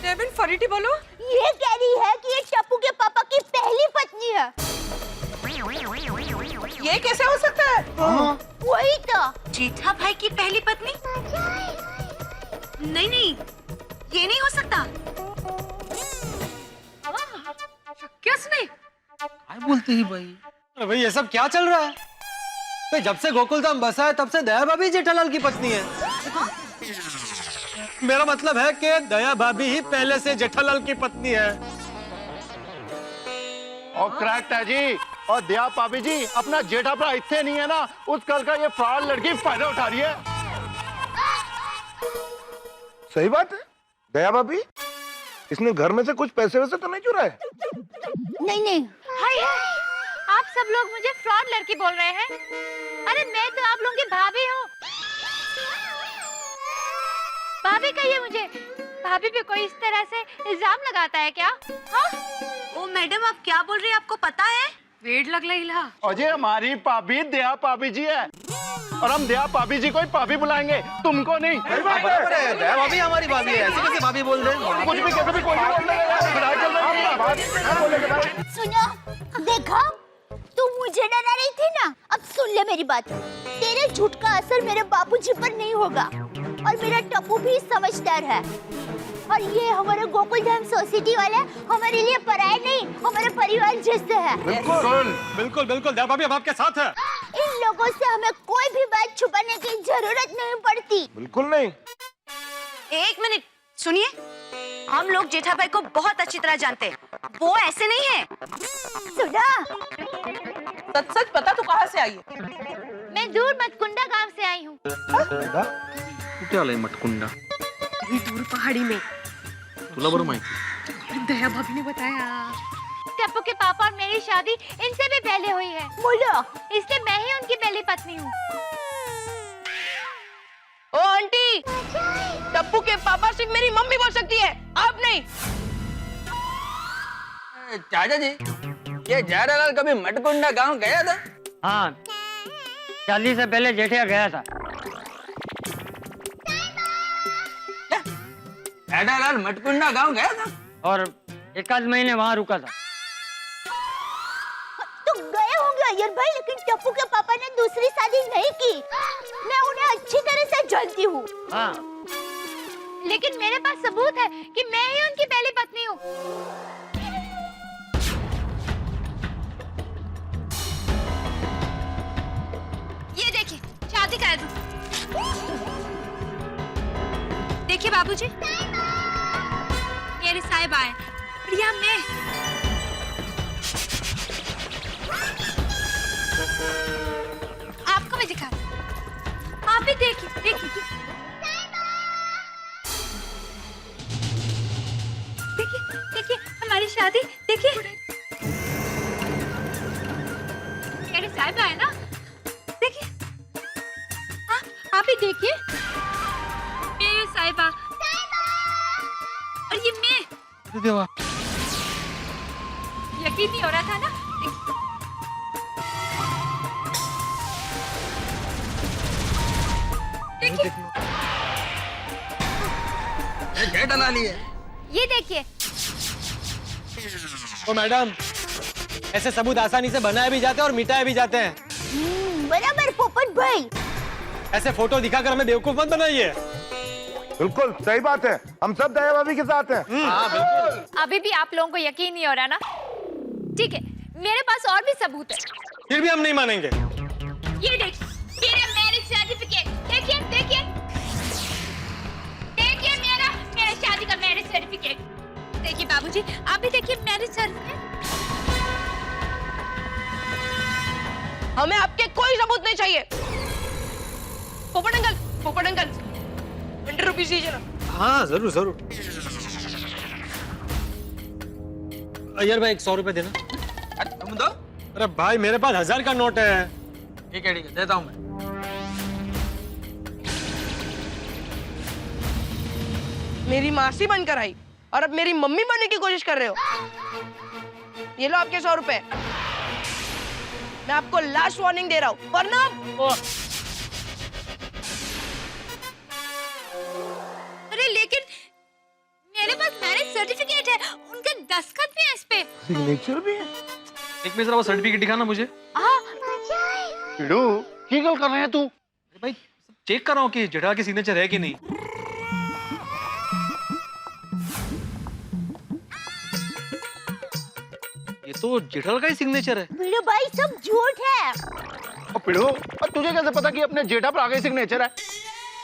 डेविन फरीटी बोलो। ये कह रही है कि ये टप्पू के पापा की पहली पत्नी है। ये कैसे हो सकता है? वही तो। जेठा भाई की पहली पत्नी? नहीं, ये नहीं हो सकता। किस नहीं? क्या बोलते ही भाई? अरे भाई ये सब क्या चल रहा है? भाई जब से गोकुल धाम बसा है तब से दया भाभी जेठालाल की पत्नी है। मेरा मतलब है कि दया भाभी ही पहले से जेठालाल की पत्नी है। और करेक्ट है जी। और दया भाभी जी अपना जेठा भरा इतने नहीं है ना, उस कल का ये फ्रॉड लड़की फायदा उठा रही है। सही बात है दया भाभी, इसने घर में से कुछ पैसे वैसे तो नहीं चुराए? नहीं। हाय, आप सब लोग मुझे फ्रॉड लड़की बोल रहे हैं? अरे मैं तो आप लोगों की भाभी हूँ। भाभी कहिए मुझे, भाभी पे कोई इस तरह से इल्जाम लगाता है क्या? हाँ? ओ मैडम, आप क्या बोल रही हैं? आपको पता है? वेट लग रही ला। अजय हमारी भाभी दया भाभी जी है। और हम दया भाभी जी को ही भाभी बुलाएंगे, तुमको नहीं। बराबर है, दया भाभी हमारी भाभी है, ऐसे कैसे भाभी बोल रहे हैं? कुछ भी कैसे भी कोई भी बोल देगा। सुनो, देखा तू मुझे डरा रही थी ना, अब सुन ले मेरी बात। तेरे झूठ का असर मेरे बाबूजी पर नहीं होगा और मेरा टप्पू भी समझदार है और ये हमारे गोकुल धाम सोसाइटी वाले हमारे लिए पराये नहीं, हमारे परिवार जैसे हैं। बिल्कुल बिल्कुल बिल्कुल दया भाभी हम आपके साथ हैं। इन लोगों से हमें कोई भी बात छुपाने की जरूरत नहीं पड़ती। बिल्कुल नहीं। एक मिनट सुनिए, हम लोग जेठा भाई को बहुत अच्छी तरह जानते हैं, वो ऐसे नहीं है। सुना, सच सच बता, तू कहाँ से आई है? मैं दूर मतकुंडा गांव से आई हूँ। क्या ले मटकुंडा? दूर पहाड़ी में। तुला बरो माहिती? दया भाभी ने बताया। टप्पू के पापा और मेरी शादी इनसे भी पहले हुई है। बोलो, इसलिए मैं ही उनकी पहली पत्नी हूँ। ओ आंटी, टप्पू के पापा सिर्फ मेरी मम्मी बोल सकती है, आप नहीं। चाचा जी, ये जयरालाल कभी मटकुंडा गांव गया था? हाँ, शादी से पहले जेठिया गया था। जयरालाल मटकुंडा गांव गया था और 1 महीने वहाँ रुका था। तो गए होंगे अय्यर भाई, लेकिन टप्पू के पापा ने दूसरी शादी नहीं की। मैं उन्हें अच्छी तरह से जानती हूँ। हाँ, लेकिन मेरे पास सबूत है कि मैं ही उनकी पहली पत्नी हूँ। ये देखिए, शादी कर दूं। देखिए बाबूजी, मेरे साहिबा है, प्रिया मैं। आपको मैं दिखा दूं। आप भी देखिए, देखिए, देखिए, देखिए हमारी शादी, देखिए। मेरे साहिबा है ना, देखिए। हाँ, आप भी देखिए, मेरे साहिबा और ये मैं। देवा, यकीन नहीं हो रहा था ना? देखिए, जेठालाल ही है। ये देखिए। ओ मैडम, ऐसे सबूत आसानी से बनाए भी जाते हैं और मिटाए भी जाते हैं। बराबर पोपट भाई। ऐसे फोटो दिखाकर हमें बेवकूफ मत बनाइए। बिल्कुल सही बात है, हम सब दया भाभी के साथ हैं। हाँ बिल्कुल। अभी भी आप लोगों को यकीन नहीं हो रहा ना? ठीक है, मेरे पास और भी सबूत है। फिर भी हम नहीं मानेंगे। ये देखिए, मेरा मैरिज सर्टिफिकेट, देखिए, देखिए, देखिए मेरा शादी का मैरिज सर्टिफिकेट। देखिए बाबूजी, आप भी देखिए मैरिज सर्टिफिकेट। हमें आपके कोई सबूत नहीं चाहिए। पोपट अंकल, 100 रुपीज दीजिए ना। हाँ जरूर जरूर। अय्यर भाई 100 रुपए देना। तुम दो। अरे भाई मेरे पास 1000 का नोट है। ठीक है देता हूँ मैं। मेरी मासी बनकर आई और अब मेरी मम्मी बनने की कोशिश कर रहे हो। ये लो आपके 100 रुपए। मैं आपको लास्ट वार्निंग दे रहा हूँ, वरना अरे लेकिन मेरे पास मैरिज सर्टिफिकेट है, उनका दस्तखत भी है इस पे। सिग्नेचर भी है। एक मिनट जरा वो सर्टिफिकेट दिखाना मुझे। पिड़ू, की गल कर रहे हैं तू? भाई चेक कर रहा हूँ कि जेठा की सिग्नेचर है कि नहीं। ये तो जेठालाल का ही सिग्नेचर है। वीडियो भाई सब झूठ है। और पिड़ू, और तुझे कैसे पता कि अपने जेठा पर आगे सिग्नेचर है?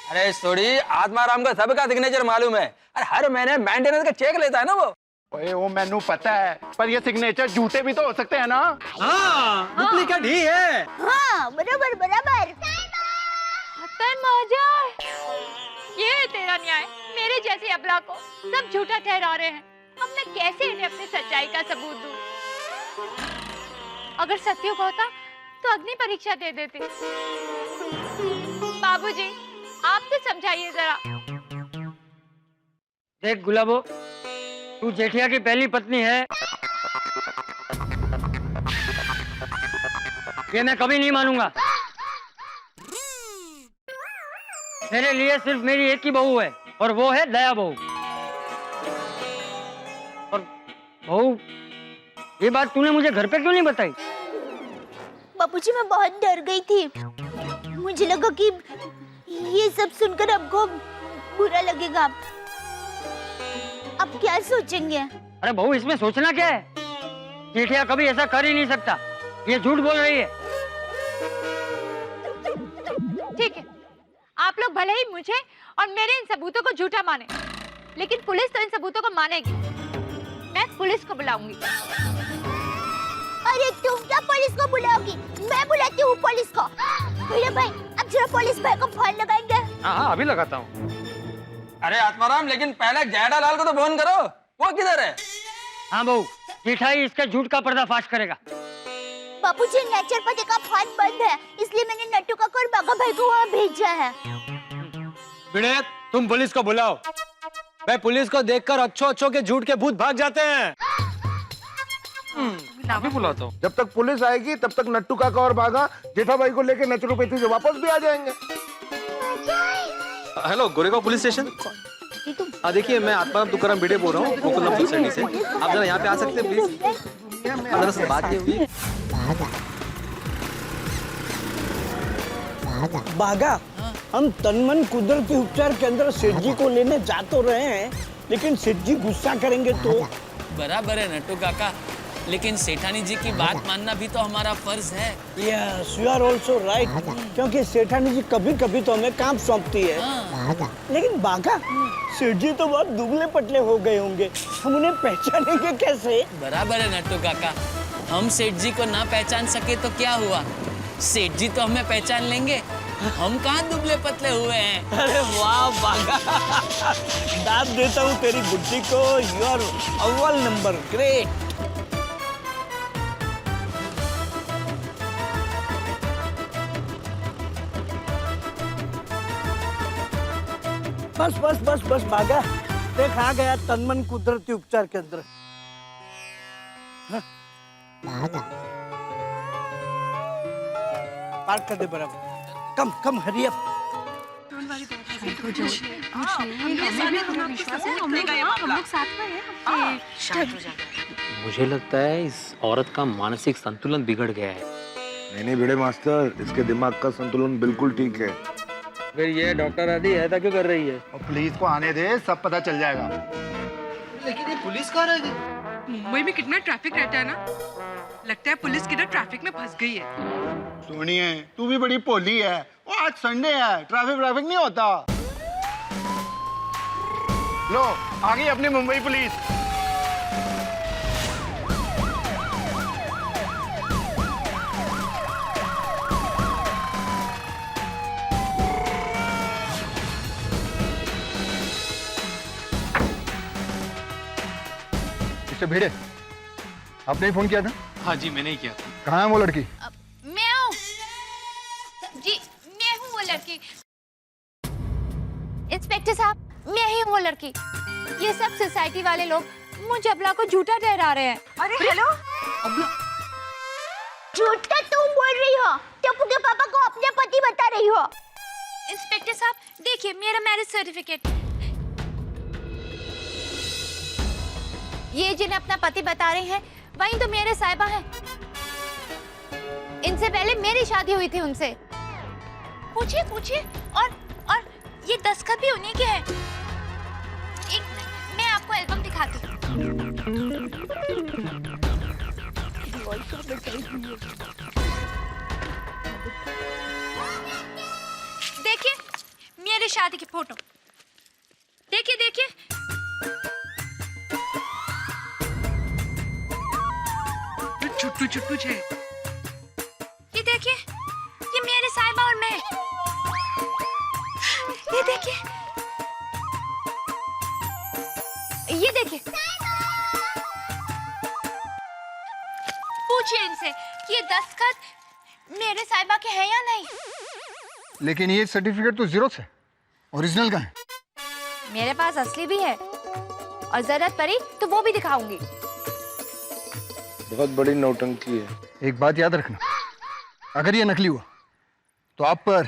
अरे सोड़ी, आत्माराम का सबका सिग्नेचर मालूम है। अरे हर महीने मेंटेनेंस का चेक लेता है ना वो। ओए वो मैनू पता है, पर ये सिग्नेचर झूठे भी तो हो सकते हैं ना। हाँ डुप्लीकेट ही है। हाँ बराबर बराबर। ये है तेरा न्याय। मेरे जैसे अबला को सब झूठा ठहरा रहे हैं। अब मैं कैसे इन्हें अपनी सच्चाई का सबूत दूं? अगर सत्य होता तो अग्नि परीक्षा दे देते। बाबूजी, आप तो समझाइए जरा। देख गुलाबो, तू जेठिया की पहली पत्नी है, ये मैं कभी नहीं मानूंगा। मेरे लिए सिर्फ मेरी एक ही बहू है और वो है दया बहू। और बहू, ये बात तूने मुझे घर पे क्यों नहीं बताई? बापूजी मैं बहुत डर गई थी। मुझे लगा कि ये सब सुनकर आपको बुरा लगेगा। आप क्या सोचेंगे? अरे बहू, इसमें सोचना क्या है? जेठिया कभी ऐसा कर ही नहीं सकता। ये झूठ बोल रही है। ठीक है, आप लोग भले ही मुझे और मेरे इन सबूतों को झूठा माने, लेकिन पुलिस तो इन सबूतों को मानेगी। मैं पुलिस को बुलाऊंगी। अरे तुम क्या पुलिस को बुलाओगी? मैं बुलाती हूँ पुलिस को। भैया भाई, अब जरा पुलिस भाई को फोन लगाएंगे। हाँ, अभी लगाता हूँ। अरे आत्माराम, लेकिन पहले जेठालाल को तो फोन करो। वो किधर है? हाँ बहू, जेठाई इसके झूठ का पर्दाफाश करेगा। बापूजी, नेचर पति का फोन बंद है, इसलिए मैंने नट्टू काका और बागा भाई को वहाँ भेजा है। बिड़े, तुम पुलिस को बुलाओ। मैं पुलिस को देखकर अच्छों के झूठ के भूत भाग जाते हैं। अभी बुलाता हूँ। जब तक पुलिस आएगी तब तक नट्टू काका और बागा जेठा भाई को लेके नेचुरोपैथी से वापस भी आ जाएंगे। Hello, Goregaon police station. हाँ देखिए, मैं आत्माराम तुकाराम भिड़े बोल रहा हूँ गोकुलम सोसाइटी से। आप जरा यहाँ पे आ सकते हैं प्लीज? जरा से बात ये हुई। बागा, हम तनमन कुदरती उपचार केंद्र सेठ जी को लेने जा तो रहे हैं, लेकिन सेठ जी गुस्सा करेंगे तो? बराबर है नट्टू काका, लेकिन सेठानी जी की बात मानना भी तो हमारा फर्ज है। Yes, you are also right, क्योंकि सेठानी जी कभी कभी तो हमें काम सौंपती है। लेकिन बागा, सेठ जी तो बहुत दुबले पतले हो गए होंगे, हम उन्हें पहचानेंगे कैसे? बराबर है नट्टू काका, हम सेठ जी को ना पहचान सके तो क्या हुआ, सेठ जी तो हमें पहचान लेंगे। हम कहाँ दुबले पतले हुए हैं। अरे वाह बागा, दाद देता हूँ तेरी बुद्धि को। यू आर अव्वल नंबर, ग्रेट। बस बस बस बस बागा, देख आ गया तनमन कुदरती उपचार केंद्र। पार्क कर दे बराबर। कम कम, हरी अप। मुझे लगता है इस औरत का मानसिक संतुलन बिगड़ गया है। नहीं भिड़े मास्टर, इसके दिमाग का संतुलन बिल्कुल ठीक है। फिर ये डॉक्टर आदि ऐसा क्यों कर रही है? और पुलिस को आने दे, सब पता चल जाएगा। लेकिन ये पुलिस कहाँ रह गई? मुंबई में कितना ट्रैफिक रहता है ना, लगता है पुलिस किधर ट्रैफिक में फंस गई है। सुनिए, तू भी बड़ी भोली है। वो आज संडे है, ट्रैफिक नहीं होता। लो, आ गई अपनी मुंबई पुलिस। मिस्टर भिड़े, आपने ही फोन किया था? हाँ जी, मैंने ही किया था। कहाँ है वो लड़की? मैं हूँ जी, मैं हूँ वो लड़की। इंस्पेक्टर साहब, मैं ही हूँ वो लड़की। ये सब सोसाइटी वाले लोग मुझे अबला को झूठा ठहरा रहे हैं। अरे हेलो, झूठा तुम बोल रही हो? टप्पू के पापा को अपने पति बता रही हो? इंस्पेक्टर साहब, देखिए मेरा मैरिज सर्टिफिकेट। ये जिन्हें अपना पति बता रहे हैं, वही तो मेरे साहिबा हैं। इनसे पहले मेरी शादी हुई थी उनसे। पूछिए पूछिए, और ये दस्तखत भी उन्हीं के हैं। एक मिनट, मैं आपको एल्बम दिखाती हूँ। देखिए मेरी शादी की फोटो, देखिए देखिए। छुट्टू छुट्टू छे। ये देखिए, ये मेरे साहिबा और मैं। ये देखिए, ये देखिए। पूछिए इनसे कि ये दस्तखत मेरे साहिबा के हैं या नहीं। लेकिन ये सर्टिफिकेट तो जीरोक्स है, ओरिजिनल का है। मेरे पास असली भी है, और जरूरत पड़ी तो वो भी दिखाऊंगी। बहुत बड़ी नौटंकी है। एक बात याद रखना, अगर ये नकली हुआ तो आप पर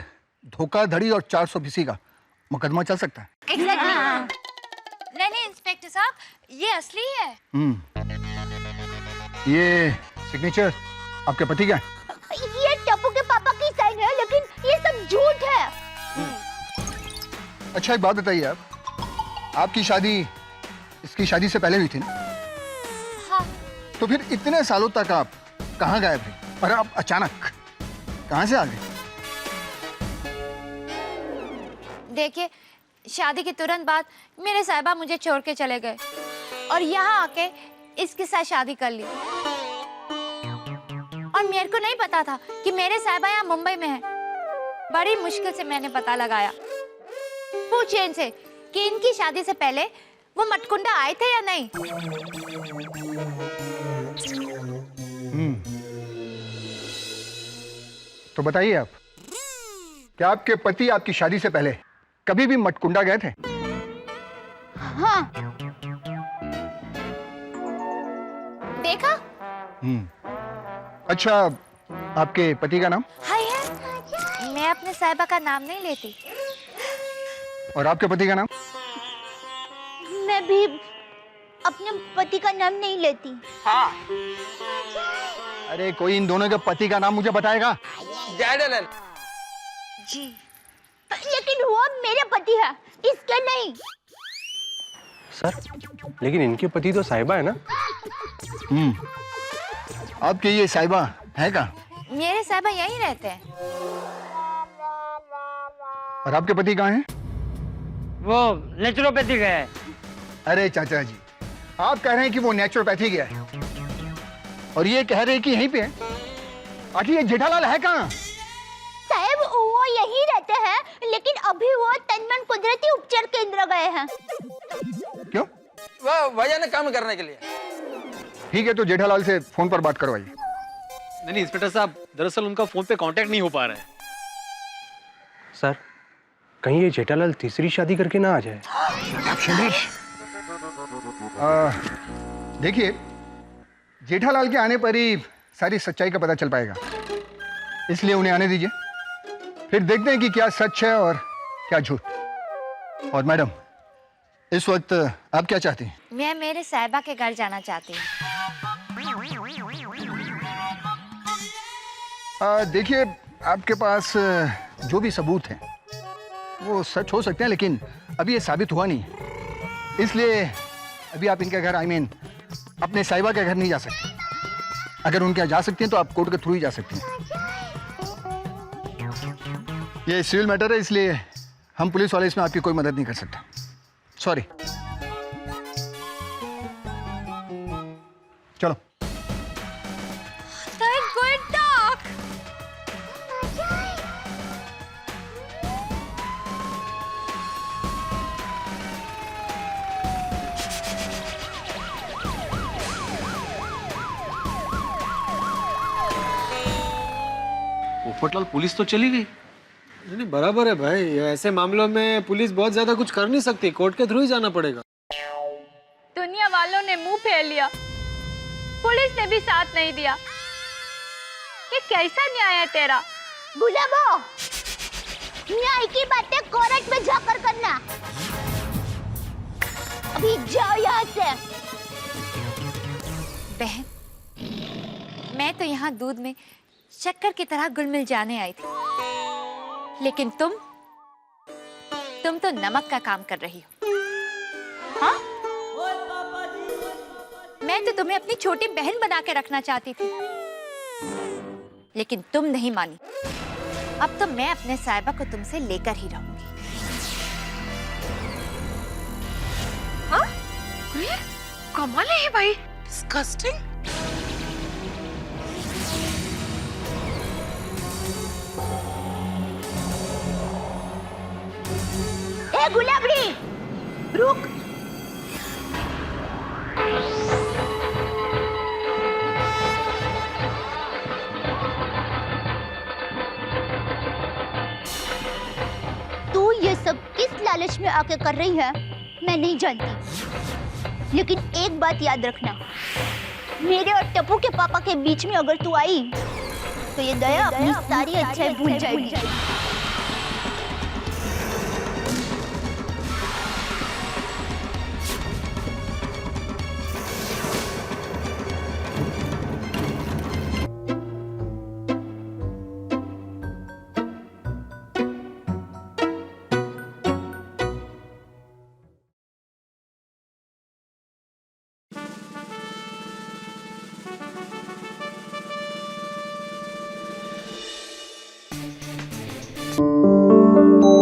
धोखाधड़ी और 420 का मुकदमा चल सकता है। एग्जैक्टली। नहीं इंस्पेक्टर साहब, ये असली है। ये सिग्नेचर आपके पति का है? ये टप्पू के पापा की साइन है, लेकिन ये सब झूठ है। अच्छा एक बात बताइए, आपकी शादी इसकी शादी से पहले हुई थी ना? हाँ। तो फिर इतने सालों तक आप कहाँ गायब थे और आप अचानक कहाँ से आ गए? देखिए, शादी के तुरंत बाद मेरे साहिबा मुझे छोड़ के चले गए और यहाँ आके इसके साथ शादी कर ली। और मेरे को नहीं पता था कि मेरे साहिबा यहाँ मुंबई में है। बड़ी मुश्किल से मैंने पता लगाया, पूछिए इनसे कि इनकी शादी से पहले वो मटकुंडा आए थे या नहीं। तो बताइए आप, क्या आपके पति आपकी शादी से पहले कभी भी मटकुंडा गए थे? हाँ। देखा? अच्छा, आपके पति का नाम? हाय है, मैं अपने साहिबा का नाम नहीं लेती। और आपके पति का नाम? मैं भी अपने पति का नाम नहीं लेती। हाँ। अरे कोई इन दोनों के पति का नाम मुझे बताएगा? जी। लेकिन वो मेरे पति है, इसके नहीं। सर, लेकिन इनके पति तो साहिबा है ना? आपके ये साहिबा है का? मेरे साहिबा यहीं रहते हैं। और आपके पति कहाँ हैं? वो नेचुरोपैथी गया है। अरे चाचा जी, आप कह रहे हैं कि वो नेचुरोपैथी गया है और ये कह रहे हैं कि यहीं पे है। आखिर ये जेठालाल है कहाँ? साहब वो यहीं रहते हैं, लेकिन अभी वो तनमन कुदरती उपचार केंद्र गए हैं। क्यों? वो वजन कम करने के लिए। ठीक है, तो जेठालाल से फोन पर बात करवाइए। नहीं इंस्पेक्टर साहब, दरअसल उनका फोन पे कांटेक्ट नहीं हो पा रहा है। सर, कहीं ये जेठालाल तीसरी शादी करके ना आ जाए। देखिए, जेठालाल के आने पर ही सारी सच्चाई का पता चल पाएगा, इसलिए उन्हें आने दीजिए, फिर देखते हैं कि क्या सच है और क्या झूठ। और मैडम, इस वक्त आप क्या चाहती हैं? मैं मेरे साहिबा के घर जाना चाहती हूँ। देखिए, आपके पास जो भी सबूत हैं वो सच हो सकते हैं, लेकिन अभी ये साबित हुआ नहीं, इसलिए अभी आप इनके घर अपने साहिबा के घर नहीं जा सकते। अगर उनके यहाँ जा सकती हैं तो आप कोर्ट के थ्रू ही जा सकती हैं। ये सिविल मैटर है, इसलिए हम पुलिस वाले इसमें आपकी कोई मदद नहीं कर सकते। सॉरी। चलो। Good dog. पोपटलाल, पुलिस तो चली गई। नहीं बराबर है भाई, ऐसे मामलों में पुलिस बहुत ज्यादा कुछ कर नहीं सकती, कोर्ट के थ्रू ही जाना पड़ेगा। दुनिया वालों ने मुंह फेर लिया, पुलिस ने भी साथ नहीं दिया। ये कैसा न्याय है तेरा? गुलाबो, न्याय की बातें कोर्ट में जाकर करना। अभी जाओ यहाँ से। बहन, मैं तो यहाँ दूध में शक्कर की तरह घुल मिल जाने आई थी, लेकिन तुम तो नमक का काम कर रही हो। हाँ? मैं तो तुम्हें अपनी छोटी बहन बना के रखना चाहती थी, लेकिन तुम नहीं मानी। अब तो मैं अपने साहिबा को तुमसे लेकर ही रहूंगी। हाँ? कमाल है भाई, डिस्गस्टिंग। ए गुलाबड़ी, रुक। तू ये सब किस लालच में आके कर रही है मैं नहीं जानती, लेकिन एक बात याद रखना, मेरे और टप्पू के पापा के बीच में अगर तू आई तो ये दया अपनी सारी अच्छाई भूल जाएगी। है